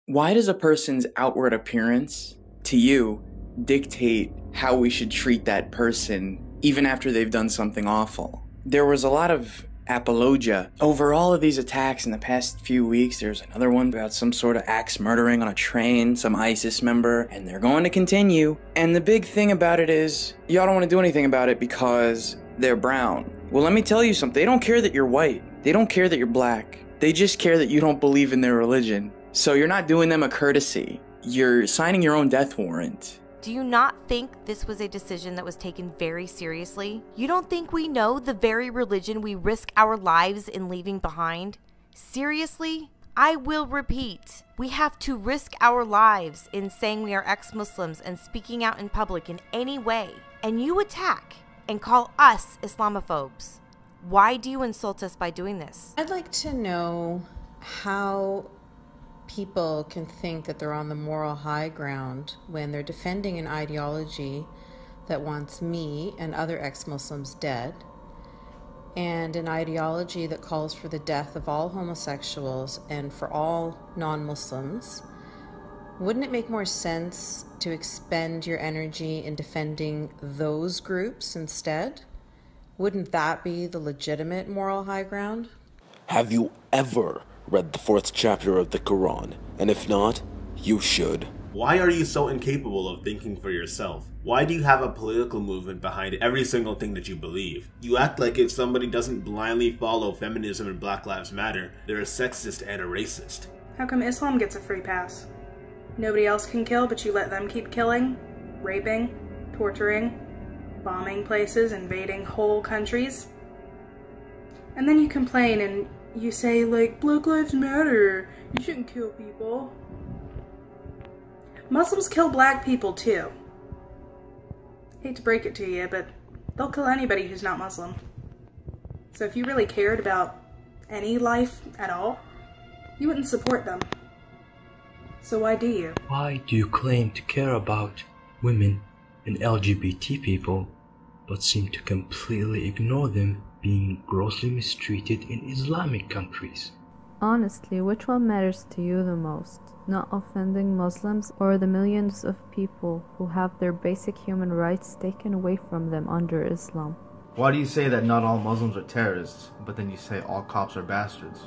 Why does a person's outward appearance, to you, dictate how we should treat that person even after they've done something awful? There was a lot of apologia over all of these attacks in the past few weeks. There's another one about some sort of axe murdering on a train, some ISIS member, and they're going to continue. And the big thing about it is, y'all don't want to do anything about it because they're brown. Well, let me tell you something. They don't care that you're white. They don't care that you're black. They just care that you don't believe in their religion. So you're not doing them a courtesy. You're signing your own death warrant. Do you not think this was a decision that was taken very seriously? You don't think we know the very religion we risk our lives in leaving behind? Seriously? I will repeat. We have to risk our lives in saying we are ex-Muslims and speaking out in public in any way. And you attack and call us Islamophobes. Why do you insult us by doing this? I'd like to know how people can think that they're on the moral high ground when they're defending an ideology that wants me and other ex-Muslims dead, and an ideology that calls for the death of all homosexuals and for all non-Muslims. Wouldn't it make more sense to expend your energy in defending those groups instead? Wouldn't that be the legitimate moral high ground? Have you ever read the 4th chapter of the Quran? And if not, you should. Why are you so incapable of thinking for yourself? Why do you have a political movement behind every single thing that you believe? You act like if somebody doesn't blindly follow feminism and Black Lives Matter, they're a sexist and a racist. How come Islam gets a free pass? Nobody else can kill, but you let them keep killing, raping, torturing, bombing places, invading whole countries? And then you complain and you say, like, Black Lives Matter, you shouldn't kill people. Muslims kill black people too. Hate to break it to you, but they'll kill anybody who's not Muslim. So if you really cared about any life at all, you wouldn't support them. So why do you? Why do you claim to care about women and LGBT people, but seem to completely ignore them being grossly mistreated in Islamic countries? Honestly, which one matters to you the most? Not offending Muslims or the millions of people who have their basic human rights taken away from them under Islam? Why do you say that not all Muslims are terrorists, but then you say all cops are bastards?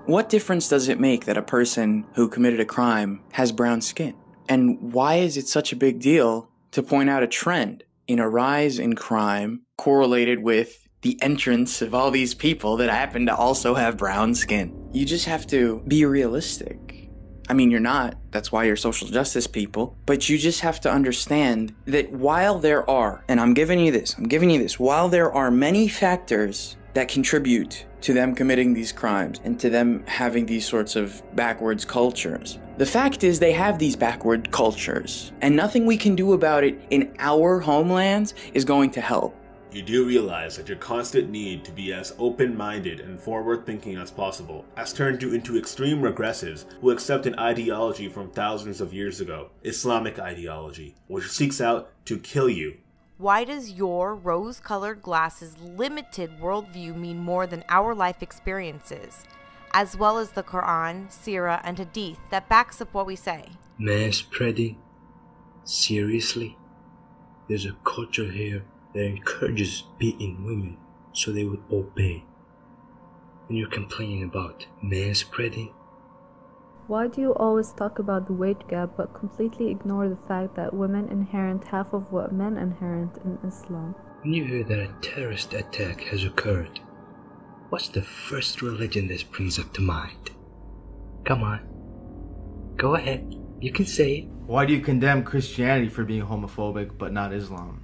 What difference does it make that a person who committed a crime has brown skin? And why is it such a big deal to point out a trend in a rise in crime correlated with the entrance of all these people that happen to also have brown skin? You just have to be realistic. I mean, you're not. That's why you're social justice people. But you just have to understand that while there are, and I'm giving you this, while there are many factors that contribute to them committing these crimes and to them having these sorts of backwards cultures, the fact is they have these backward cultures, and nothing we can do about it in our homelands is going to help. You do realize that your constant need to be as open-minded and forward-thinking as possible has turned you into extreme regressives who accept an ideology from thousands of years ago, Islamic ideology, which seeks out to kill you. Why does your rose-colored glasses limited worldview mean more than our life experiences, as well as the Quran, Sirah, and Hadith that backs up what we say? Mass spreading? Seriously? There's a culture here that encourages beating women so they would obey. And you're complaining about mass spreading? Why do you always talk about the wage gap but completely ignore the fact that women inherit half of what men inherit in Islam? When you hear that a terrorist attack has occurred, what's the first religion that springs up to mind? Come on. Go ahead. You can say it. Why do you condemn Christianity for being homophobic but not Islam?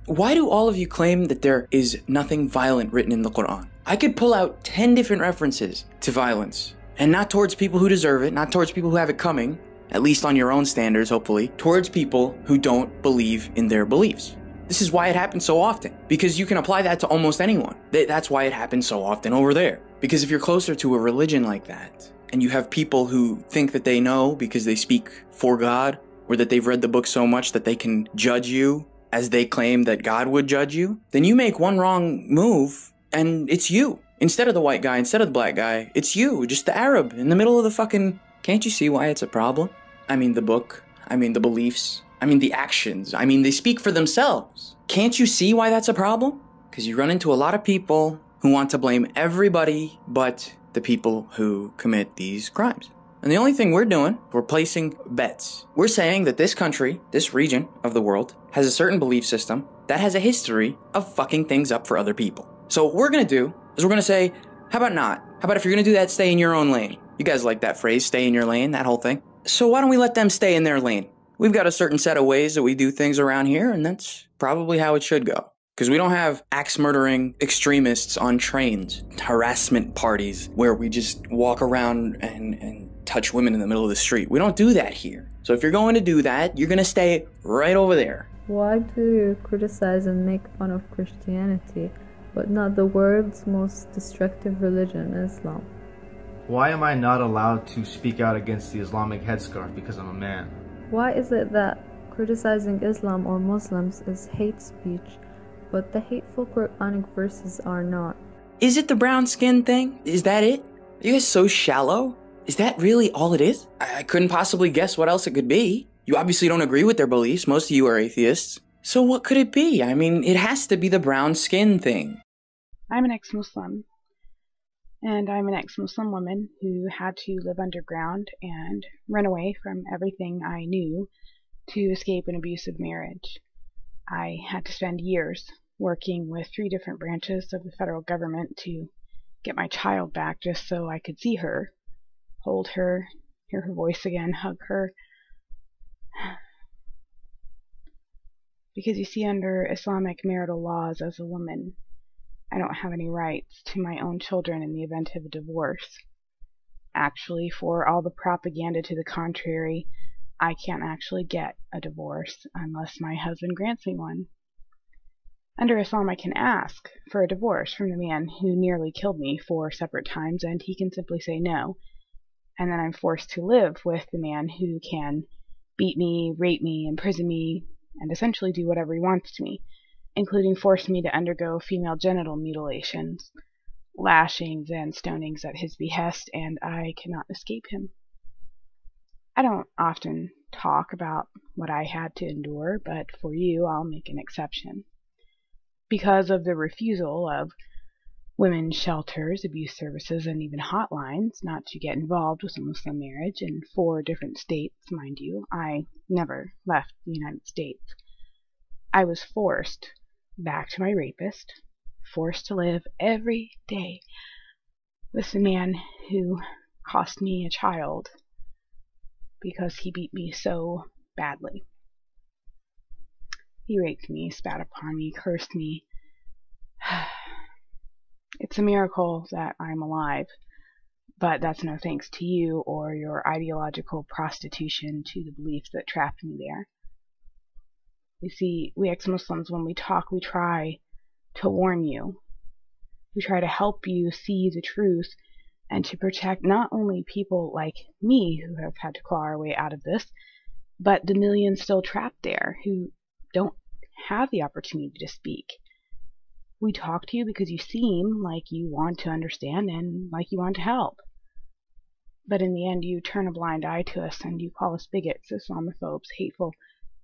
Why do all of you claim that there is nothing violent written in the Quran? I could pull out 10 different references to violence. And not towards people who deserve it, not towards people who have it coming, at least on your own standards, hopefully, towards people who don't believe in their beliefs. This is why it happens so often, because you can apply that to almost anyone. That's why it happens so often over there. Because if you're closer to a religion like that, and you have people who think that they know because they speak for God, or that they've read the book so much that they can judge you as they claim that God would judge you, then you make one wrong move, and it's you. Instead of the white guy, instead of the black guy, it's you, just the Arab, in the middle of the fucking... Can't you see why it's a problem? I mean the book. I mean the beliefs. I mean the actions. I mean they speak for themselves. Can't you see why that's a problem? Because you run into a lot of people who want to blame everybody but the people who commit these crimes. And the only thing we're doing, we're placing bets. We're saying that this country, this region of the world, has a certain belief system that has a history of fucking things up for other people. So what we're gonna do is we're gonna say, how about not? How about if you're gonna do that, stay in your own lane? You guys like that phrase, stay in your lane, that whole thing. So why don't we let them stay in their lane? We've got a certain set of ways that we do things around here, and that's probably how it should go. Because we don't have axe-murdering extremists on trains, harassment parties where we just walk around and touch women in the middle of the street. We don't do that here. So if you're going to do that, you're going to stay right over there. Why do you criticize and make fun of Christianity, but not the world's most destructive religion, Islam? Why am I not allowed to speak out against the Islamic headscarf because I'm a man? Why is it that criticizing Islam or Muslims is hate speech, but the hateful Quranic verses are not? Is it the brown skin thing? Is that it? Are you guys so shallow? Is that really all it is? I couldn't possibly guess what else it could be. You obviously don't agree with their beliefs. Most of you are atheists. So what could it be? I mean, it has to be the brown skin thing. I'm an ex-Muslim. And I'm an ex-Muslim woman who had to live underground and run away from everything I knew to escape an abusive marriage. I had to spend years working with 3 different branches of the federal government to get my child back just so I could see her, hold her, hear her voice again, hug her. Because you see, under Islamic marital laws as a woman, I don't have any rights to my own children in the event of a divorce. Actually, for all the propaganda to the contrary, I can't actually get a divorce unless my husband grants me one. Under Islam, I can ask for a divorce from the man who nearly killed me 4 separate times, and he can simply say no. And then I'm forced to live with the man who can beat me, rape me, imprison me, and essentially do whatever he wants to me, including force me to undergo female genital mutilations, lashings, and stonings at his behest, and I cannot escape him. I don't often talk about what I had to endure, but for you, I'll make an exception. Because of the refusal of women's shelters, abuse services, and even hotlines not to get involved with a Muslim marriage in 4 different states, mind you, I never left the United States. I was forced back to my rapist, forced to live every day with the man who cost me a child because he beat me so badly. He raped me, spat upon me, cursed me. It's a miracle that I'm alive, but that's no thanks to you or your ideological prostitution to the beliefs that trapped me there. You see, we ex-Muslims, when we talk, we try to warn you. We try to help you see the truth and to protect not only people like me who have had to claw our way out of this, but the millions still trapped there who don't have the opportunity to speak. We talk to you because you seem like you want to understand and like you want to help. But in the end, you turn a blind eye to us and you call us bigots, Islamophobes, hateful,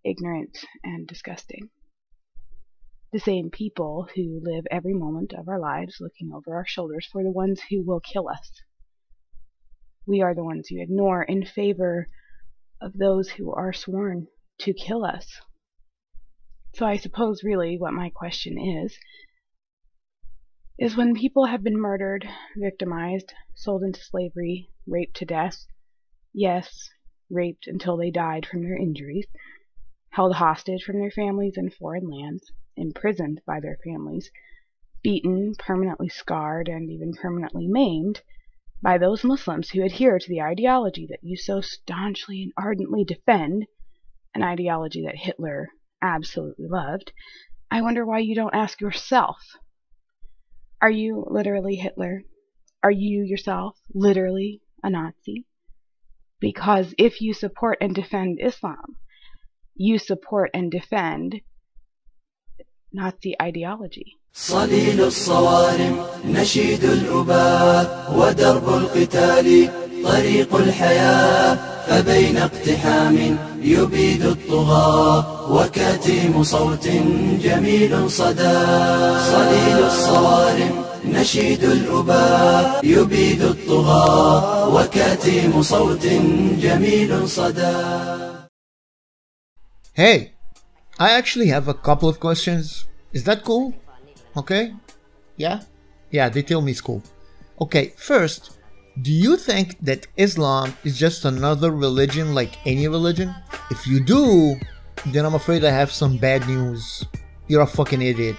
ignorant, and disgusting. The same people who live every moment of our lives looking over our shoulders for the ones who will kill us. We are the ones you ignore in favor of those who are sworn to kill us. So I suppose really what my question is when people have been murdered, victimized, sold into slavery, raped to death, yes, raped until they died from their injuries, held hostage from their families in foreign lands, imprisoned by their families, beaten, permanently scarred, and even permanently maimed by those Muslims who adhere to the ideology that you so staunchly and ardently defend, an ideology that Hitler absolutely loved, I wonder why you don't ask yourself, are you literally Hitler? Are you yourself literally a Nazi? Because if you support and defend Islam, you support and defend Nazi ideology. صليل الصوارم نشيد الأباء ودرب القتال طريق الحياة فبين اقتحام يبيد الطغاة وكتيم صوت جميل صدى صليل الصوارم نشيد الأباء يبيد الطغاة وكتيم صوت جميل صدى. Hey, I actually have a couple of questions. Is that cool? Okay? Yeah? Yeah, they tell me it's cool. Okay, first, do you think that Islam is just another religion like any religion? If you do, then I'm afraid I have some bad news. You're a fucking idiot.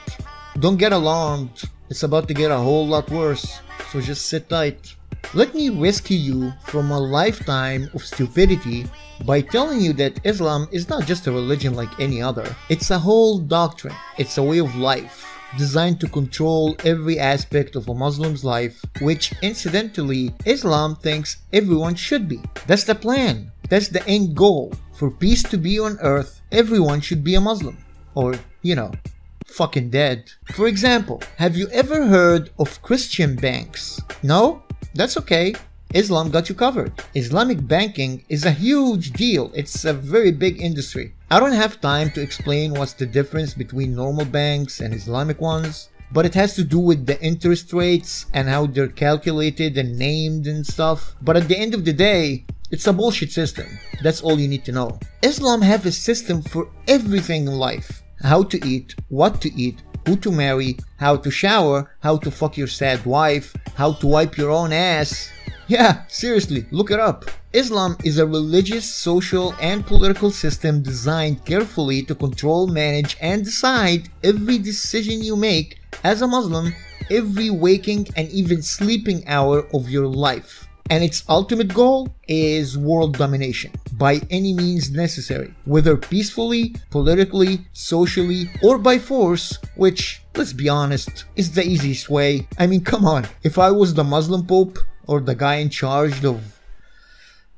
Don't get alarmed. It's about to get a whole lot worse, so just sit tight. Let me rescue you from a lifetime of stupidity by telling you that Islam is not just a religion like any other. It's a whole doctrine. It's a way of life designed to control every aspect of a Muslim's life, which incidentally Islam thinks everyone should be. That's the plan. That's the end goal. For peace to be on earth, everyone should be a Muslim. Or, you know, fucking dead. For example, have you ever heard of Christian banks? No? That's okay. Islam got you covered. Islamic banking is a huge deal. It's a very big industry. I don't have time to explain what's the difference between normal banks and Islamic ones, but it has to do with the interest rates and how they're calculated and named and stuff. But at the end of the day, it's a bullshit system. That's all you need to know. Islam have a system for everything in life. How to eat, what to eat, who to marry, how to shower, how to fuck your sad wife, how to wipe your own ass. Yeah, seriously, look it up. Islam is a religious, social, and political system designed carefully to control, manage, and decide every decision you make as a Muslim, every waking and even sleeping hour of your life. And its ultimate goal is world domination by any means necessary, whether peacefully, politically, socially, or by force, which, let's be honest, is the easiest way. I mean, come on, if I was the Muslim Pope or the guy in charge of,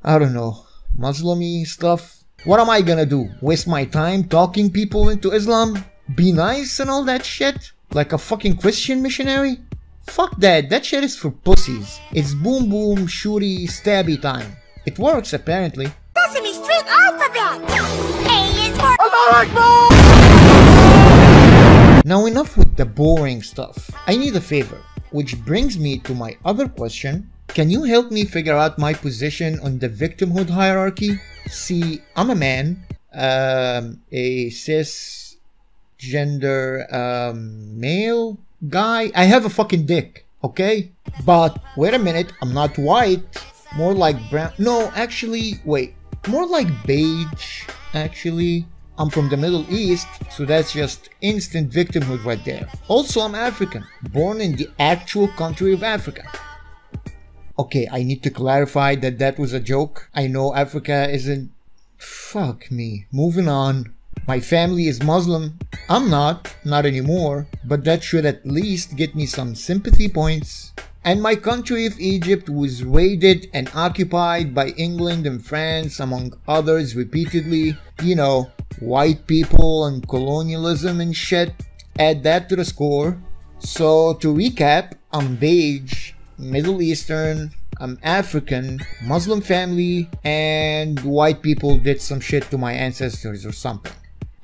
I don't know, Muslimy stuff, what am I gonna do? Waste my time talking people into Islam? Be nice and all that shit? Like a fucking Christian missionary? Fuck that, that shit is for pussies. It's boom boom, shooty, stabby time. It works apparently. Sesame Street alphabet! A is for Now enough with the boring stuff. I need a favor, which brings me to my other question. Can you help me figure out my position on the victimhood hierarchy? See, I'm a man, a cisgender, male guy. I have a fucking dick, okay? But wait a minute, I'm not white. More like brown. No, actually, wait. More like beige, actually. I'm from the Middle East, so that's just instant victimhood right there. Also, I'm African, born in the actual country of Africa. Okay, I need to clarify that that was a joke. I know Africa isn't... Fuck me. Moving on. My family is Muslim. I'm not anymore, but that should at least get me some sympathy points. And my country of Egypt was raided and occupied by England and France, among others, repeatedly. You know, white people and colonialism and shit. Add that to the score. So to recap, I'm beige, Middle Eastern, I'm African, Muslim family, and white people did some shit to my ancestors or something.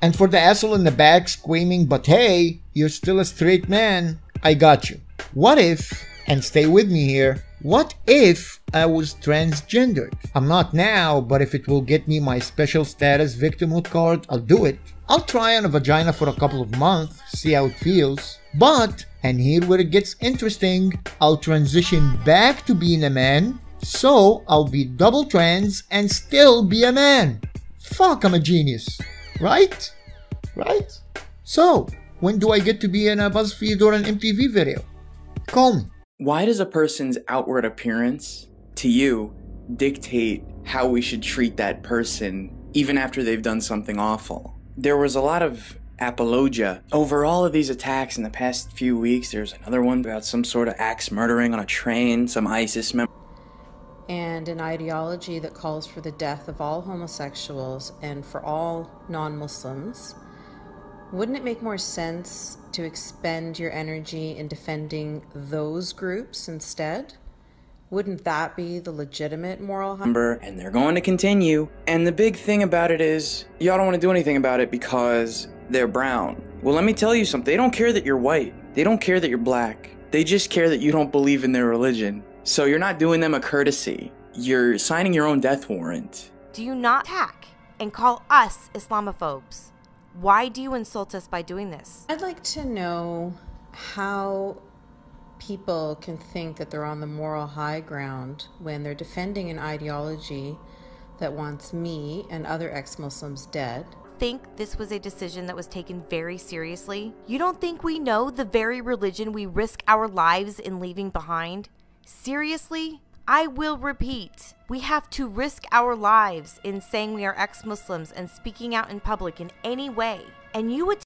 And for the asshole in the back screaming, but hey, you're still a straight man, I got you. What if, and stay with me here, what if I was transgendered? I'm not now, but if it will get me my special status victimhood card, I'll do it. I'll try on a vagina for a couple of months, see how it feels. But, and here where it gets interesting, I'll transition back to being a man, so I'll be double trans and still be a man. Fuck, I'm a genius. Right? Right? So, when do I get to be in a BuzzFeed or an MTV video? Call me. Why does a person's outward appearance, to you, dictate how we should treat that person even after they've done something awful? There was a lot of apologia over all of these attacks in the past few weeks. There's another one about some sort of axe murdering on a train, some ISIS member. And an ideology that calls for the death of all homosexuals and for all non-Muslims. Wouldn't it make more sense to expend your energy in defending those groups instead? Wouldn't that be the legitimate moral high? And they're going to continue. And the big thing about it is, y'all don't want to do anything about it because they're brown. Well, let me tell you something. They don't care that you're white. They don't care that you're black. They just care that you don't believe in their religion. So you're not doing them a courtesy. You're signing your own death warrant. Do you not attack and call us Islamophobes? Why do you insult us by doing this? I'd like to know how people can think that they're on the moral high ground when they're defending an ideology that wants me and other ex-Muslims dead. Think this was a decision that was taken very seriously? You don't think we know the very religion we risk our lives in leaving behind? Seriously? I will repeat, we have to risk our lives in saying we are ex-Muslims and speaking out in public in any way. And you would